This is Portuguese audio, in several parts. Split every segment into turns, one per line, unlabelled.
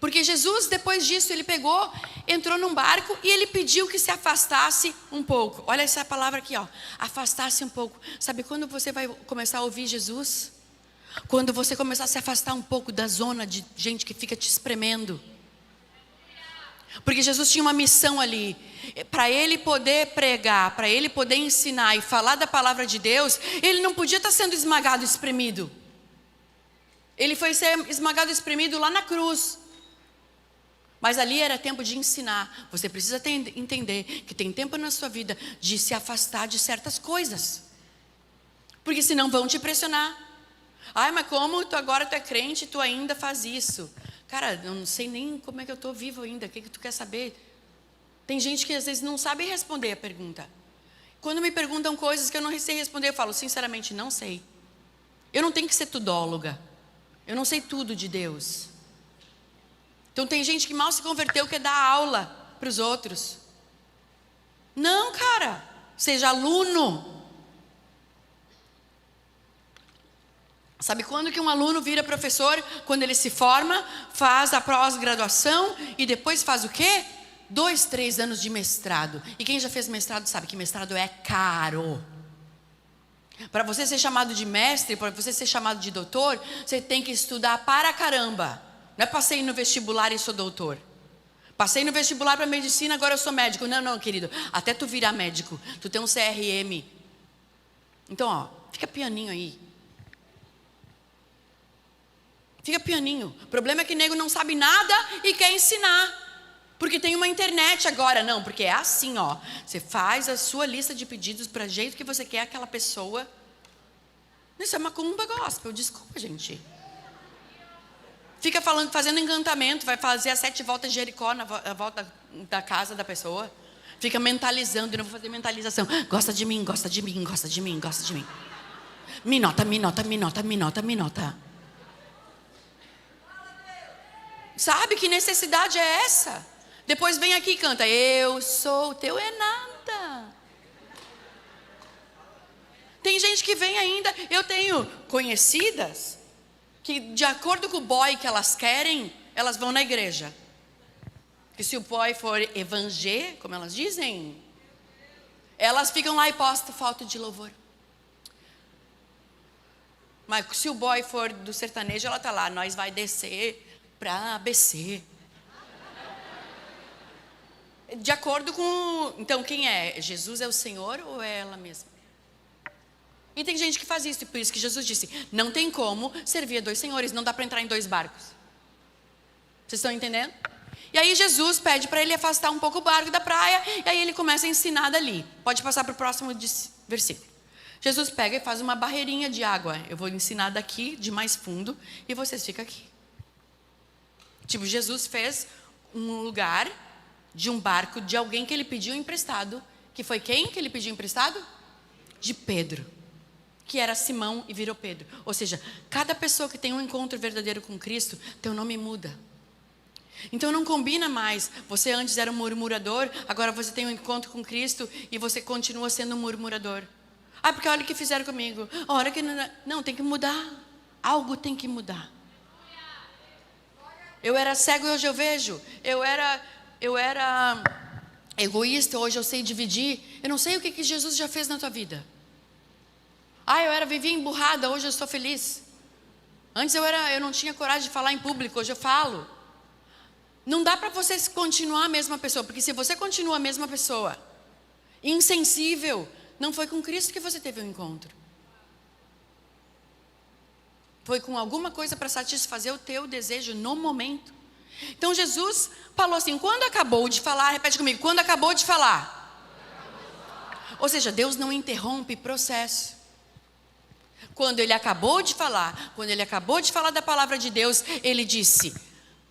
Porque Jesus, depois disso, ele pegou, entrou num barco e ele pediu que se afastasse um pouco. Olha essa palavra aqui, ó, afastasse um pouco. Sabe quando você vai começar a ouvir Jesus? Quando você começar a se afastar um pouco da zona de gente que fica te espremendo. Porque Jesus tinha uma missão ali. Para ele poder pregar, para ele poder ensinar e falar da palavra de Deus, ele não podia estar sendo esmagado, espremido. Ele foi ser esmagado, espremido lá na cruz. Mas ali era tempo de ensinar. Você precisa entender que tem tempo na sua vida de se afastar de certas coisas. Porque senão vão te pressionar. Ai, mas como agora tu é crente e tu ainda faz isso? Cara, eu não sei nem como é que eu estou vivo ainda. O que tu quer saber? Tem gente que às vezes não sabe responder a pergunta. Quando me perguntam coisas que eu não sei responder, eu falo, sinceramente, não sei. Eu não tenho que ser tudóloga. Eu não sei tudo de Deus. Então tem gente que mal se converteu, quer dar aula para os outros. Não, cara. Seja aluno. Sabe quando que um aluno vira professor? Quando ele se forma, faz a pós-graduação e depois faz o quê? 2, 3 anos de mestrado. E quem já fez mestrado sabe que mestrado é caro. Para você ser chamado de mestre, para você ser chamado de doutor, você tem que estudar para caramba. Não é passei no vestibular e sou doutor. Passei no vestibular para medicina, agora eu sou médico. Não, querido. Até tu virar médico, tu tem um CRM. Então, ó, fica pianinho aí. Fica pianinho. O problema é que nego não sabe nada e quer ensinar. Porque tem uma internet agora. Não, porque é assim, ó. Você faz a sua lista de pedidos para jeito que você quer aquela pessoa. Isso é macumba gospel, desculpa, gente. Fica fazendo encantamento, vai fazer as 7 voltas de Jericó na volta da casa da pessoa. Fica mentalizando, eu não vou fazer mentalização. Gosta de mim, gosta de mim, gosta de mim, gosta de mim. Me nota, me nota, me nota, me nota, me nota. Sabe que necessidade é essa? Depois vem aqui e canta, eu sou o teu, é nada. Tem gente que vem ainda, eu tenho conhecidas que de acordo com o boy que elas querem, elas vão na igreja. Que se o boy for evangé, como elas dizem, elas ficam lá e postam foto de louvor. Mas se o boy for do sertanejo, ela está lá, nós vai descer para ABC. De acordo com... Então quem é? Jesus é o Senhor ou é ela mesma? E tem gente que faz isso, e por isso que Jesus disse, não tem como servir a 2 senhores, não dá para entrar em 2 barcos. Vocês estão entendendo? E aí Jesus pede para ele afastar um pouco o barco da praia, e aí ele começa a ensinar dali. Pode passar para o próximo versículo. Jesus pega e faz uma barreirinha de água. Eu vou ensinar daqui, de mais fundo, e vocês ficam aqui. Tipo, Jesus fez um lugar de um barco de alguém que ele pediu emprestado. Que foi quem que ele pediu emprestado? De Pedro. Que era Simão e virou Pedro. Ou seja, cada pessoa que tem um encontro verdadeiro com Cristo, teu nome muda. Então não combina mais. Você antes era um murmurador, agora você tem um encontro com Cristo e você continua sendo um murmurador. Ah, porque olha o que fizeram comigo. Olha que não, tem que mudar. Algo tem que mudar. Eu era cego e hoje eu vejo. Eu era egoísta, hoje eu sei dividir. Eu não sei o que Jesus já fez na tua vida. Vivia emburrada, hoje eu sou feliz. Antes eu não tinha coragem de falar em público, hoje eu falo. Não dá para você continuar a mesma pessoa, porque se você continua a mesma pessoa, insensível, não foi com Cristo que você teve um encontro. Foi com alguma coisa para satisfazer o teu desejo no momento. Então Jesus falou assim, quando acabou de falar, repete comigo, quando acabou de falar. Ou seja, Deus não interrompe processo. Quando ele acabou de falar, da palavra de Deus, ele disse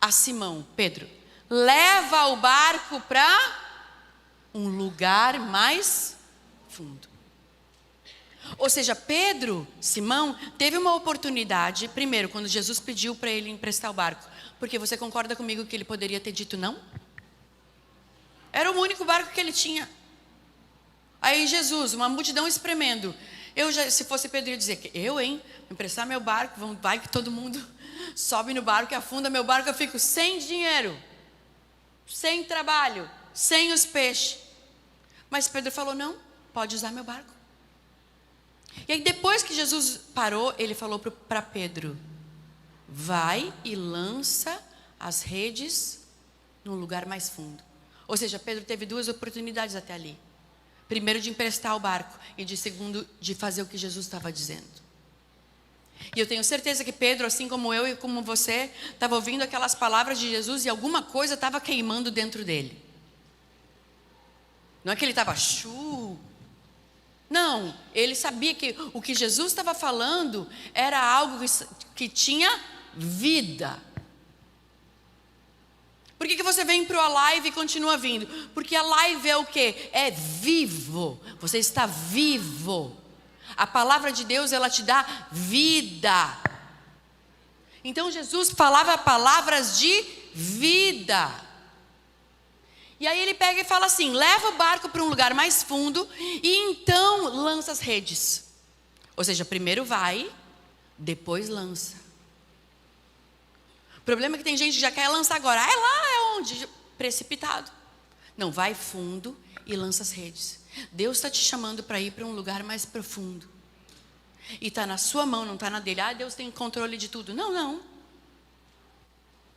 a Simão, Pedro, leva o barco para um lugar mais fundo. Ou seja, Pedro, Simão, teve uma oportunidade, primeiro, quando Jesus pediu para ele emprestar o barco. Porque você concorda comigo que ele poderia ter dito não? Era o único barco que ele tinha. Aí Jesus, uma multidão espremendo. Se fosse Pedro, ia dizer, emprestar meu barco, vai que todo mundo sobe no barco e afunda meu barco, eu fico sem dinheiro, sem trabalho, sem os peixes. Mas Pedro falou, não, pode usar meu barco. E aí depois que Jesus parou, ele falou para Pedro, vai e lança as redes num lugar mais fundo. Ou seja, Pedro teve duas oportunidades até ali. Primeiro, de emprestar o barco, e de segundo, de fazer o que Jesus estava dizendo. E eu tenho certeza que Pedro, assim como eu e como você, estava ouvindo aquelas palavras de Jesus e alguma coisa estava queimando dentro dele. Não é que ele estava Não, ele sabia que o que Jesus estava falando era algo que tinha vida. Por que você vem para a live e continua vindo? Porque a live é o quê? É vivo. Você está vivo. A palavra de Deus, ela te dá vida. Então Jesus falava palavras de vida. E aí ele pega e fala assim, leva o barco para um lugar mais fundo e então lança as redes. Ou seja, primeiro vai, depois lança. O problema é que tem gente que já quer lançar agora. Ah, é lá, é onde? Precipitado. Não, vai fundo e lança as redes. Deus está te chamando para ir para um lugar mais profundo. E está na sua mão, não está na dele. Ah, Deus tem controle de tudo. Não, não.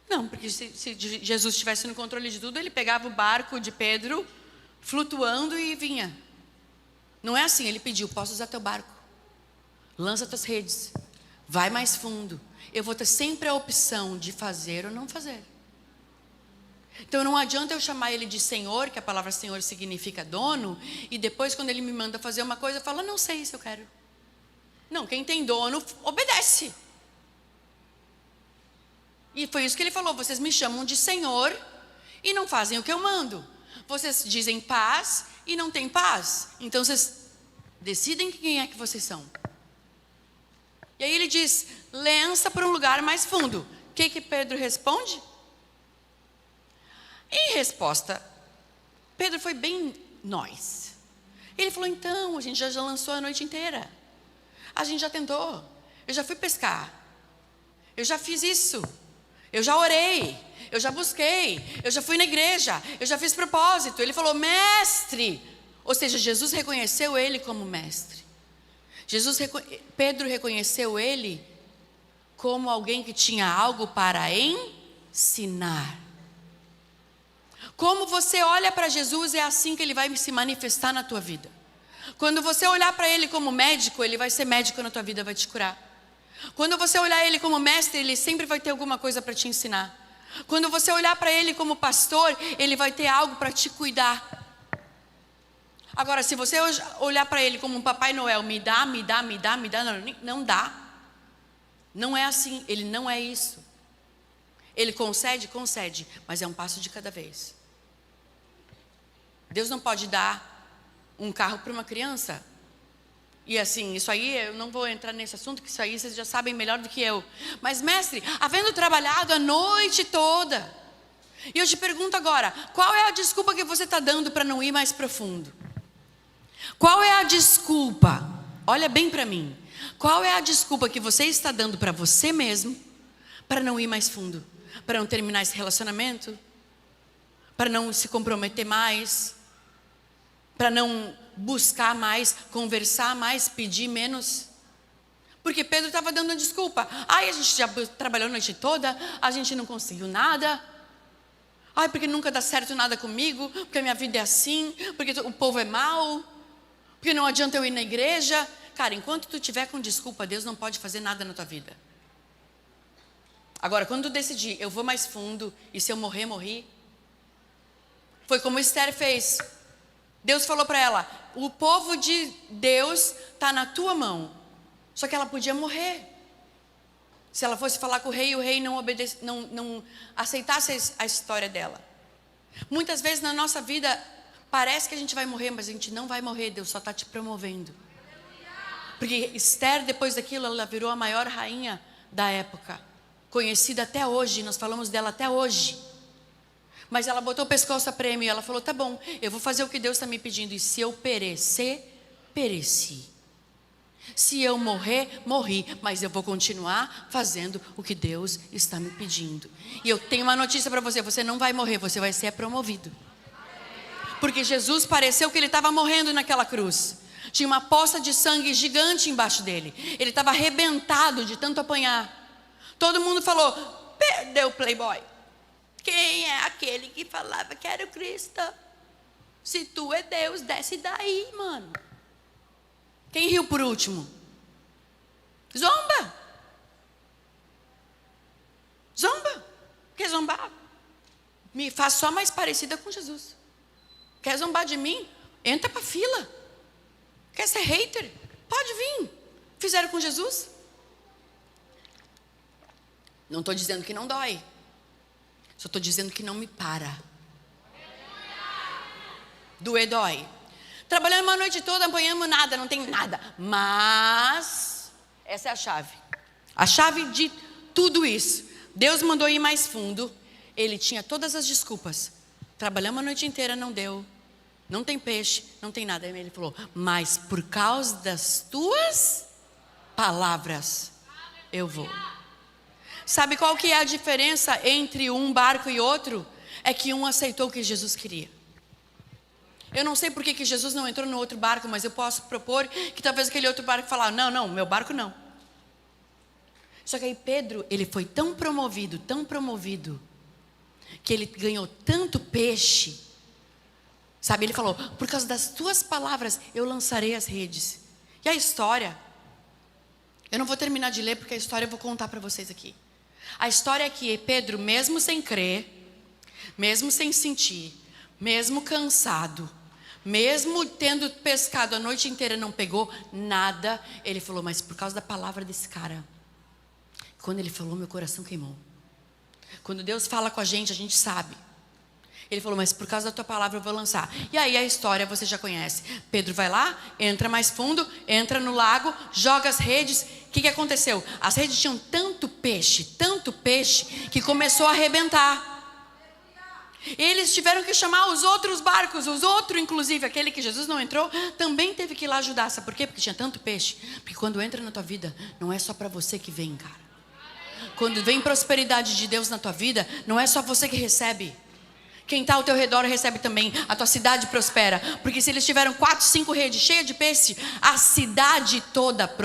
Não, porque se Jesus estivesse no controle de tudo, ele pegava o barco de Pedro, flutuando e vinha. Não é assim, ele pediu, posso usar teu barco. Lança tuas redes. Vai mais fundo. Eu vou ter sempre a opção de fazer ou não fazer. Então não adianta eu chamar ele de Senhor, que a palavra Senhor significa dono, e depois quando ele me manda fazer uma coisa, eu falo, não sei se eu quero. Não, quem tem dono, obedece. E foi isso que ele falou, vocês me chamam de Senhor e não fazem o que eu mando. Vocês dizem paz e não têm paz. Então vocês decidem quem é que vocês são. E aí ele diz, lança para um lugar mais fundo. O que Pedro responde? Em resposta, Pedro foi bem nós. Ele falou, então, a gente já lançou a noite inteira. A gente já tentou. Eu já fui pescar. Eu já fiz isso. Eu já orei. Eu já busquei. Eu já fui na igreja. Eu já fiz propósito. Ele falou, mestre. Ou seja, Jesus reconheceu ele como mestre. Pedro reconheceu ele como alguém que tinha algo para ensinar. Como você olha para Jesus, é assim que ele vai se manifestar na tua vida. Quando você olhar para ele como médico, ele vai ser médico na tua vida, vai te curar. Quando você olhar ele como mestre, ele sempre vai ter alguma coisa para te ensinar. Quando você olhar para ele como pastor, ele vai ter algo para te cuidar. Agora, se você olhar para ele como um Papai Noel, me dá, não dá. Não é assim, ele não é isso. Ele concede, mas é um passo de cada vez. Deus não pode dar um carro para uma criança. E assim, isso aí, eu não vou entrar nesse assunto, que isso aí vocês já sabem melhor do que eu. Mas mestre, havendo trabalhado a noite toda, e eu te pergunto agora, qual é a desculpa que você está dando para não ir mais profundo? Qual é a desculpa? Olha bem para mim. Qual é a desculpa que você está dando para você mesmo para não ir mais fundo? Para não terminar esse relacionamento? Para não se comprometer mais? Para não buscar mais, conversar mais, pedir menos? Porque Pedro estava dando desculpa. Ai, a gente já trabalhou a noite toda, a gente não conseguiu nada. Ai, porque nunca dá certo nada comigo, porque a minha vida é assim, porque o povo é mau, porque não adianta eu ir na igreja. Cara, enquanto tu estiver com desculpa, Deus não pode fazer nada na tua vida. Agora, quando tu decidir, eu vou mais fundo, e se eu morrer, morri. Foi como Esther fez. Deus falou para ela, o povo de Deus está na tua mão. Só que ela podia morrer. Se ela fosse falar com o rei não aceitasse a história dela. Muitas vezes na nossa vida, parece que a gente vai morrer, mas a gente não vai morrer, Deus só está te promovendo. Porque Esther, depois daquilo, ela virou a maior rainha da época. Conhecida até hoje, nós falamos dela até hoje. Mas ela botou o pescoço a prêmio e ela falou, tá bom, eu vou fazer o que Deus está me pedindo. E se eu perecer, pereci. Se eu morrer, morri, mas eu vou continuar fazendo o que Deus está me pedindo. E eu tenho uma notícia para você: você não vai morrer, você vai ser promovido. Porque Jesus pareceu que ele estava morrendo naquela cruz. Tinha uma poça de sangue gigante embaixo dele. Ele estava arrebentado de tanto apanhar. Todo mundo falou: perdeu o playboy. Quem é aquele que falava que era o Cristo? Se tu é Deus, desce daí, mano. Quem riu por último? Zomba. Zomba. Quer zombar? Me faz só mais parecida com Jesus. Quer zombar de mim? Entra para a fila. Quer ser hater? Pode vir. Fizeram com Jesus? Não estou dizendo que não dói. Só estou dizendo que não me para. Doer dói. Trabalhando uma noite toda, apanhamos nada, não tem nada. Mas essa é a chave. A chave de tudo isso. Deus mandou ir mais fundo. Ele tinha todas as desculpas. Trabalhamos a noite inteira, não deu. Não tem peixe, não tem nada. Aí ele falou: mas por causa das tuas palavras, eu vou. Sabe qual que é a diferença entre um barco e outro? É que um aceitou o que Jesus queria. Eu não sei por que Jesus não entrou no outro barco, mas eu posso propor que talvez aquele outro barco falasse: não, meu barco não. Só que aí Pedro, ele foi tão promovido, que ele ganhou tanto peixe. Sabe, ele falou: por causa das tuas palavras, eu lançarei as redes. E a história, eu não vou terminar de ler, porque a história eu vou contar para vocês aqui. A história é que Pedro, mesmo sem crer, mesmo sem sentir, mesmo cansado, mesmo tendo pescado a noite inteira, não pegou nada. Ele falou: mas por causa da palavra desse cara. Quando ele falou, meu coração queimou. Quando Deus fala com a gente sabe. Ele falou: mas por causa da tua palavra eu vou lançar. E aí a história você já conhece. Pedro vai lá, entra mais fundo, entra no lago, joga as redes. O que aconteceu? As redes tinham tanto peixe, que começou a arrebentar. Eles tiveram que chamar os outros barcos, inclusive aquele que Jesus não entrou, também teve que ir lá ajudar. Sabe por quê? Porque tinha tanto peixe. Porque quando entra na tua vida, não é só para você que vem, cara. Quando vem prosperidade de Deus na tua vida, não é só você que recebe. Quem está ao teu redor recebe também. A tua cidade prospera. Porque se eles tiveram 4, 5 redes cheias de peixe, a cidade toda prospera.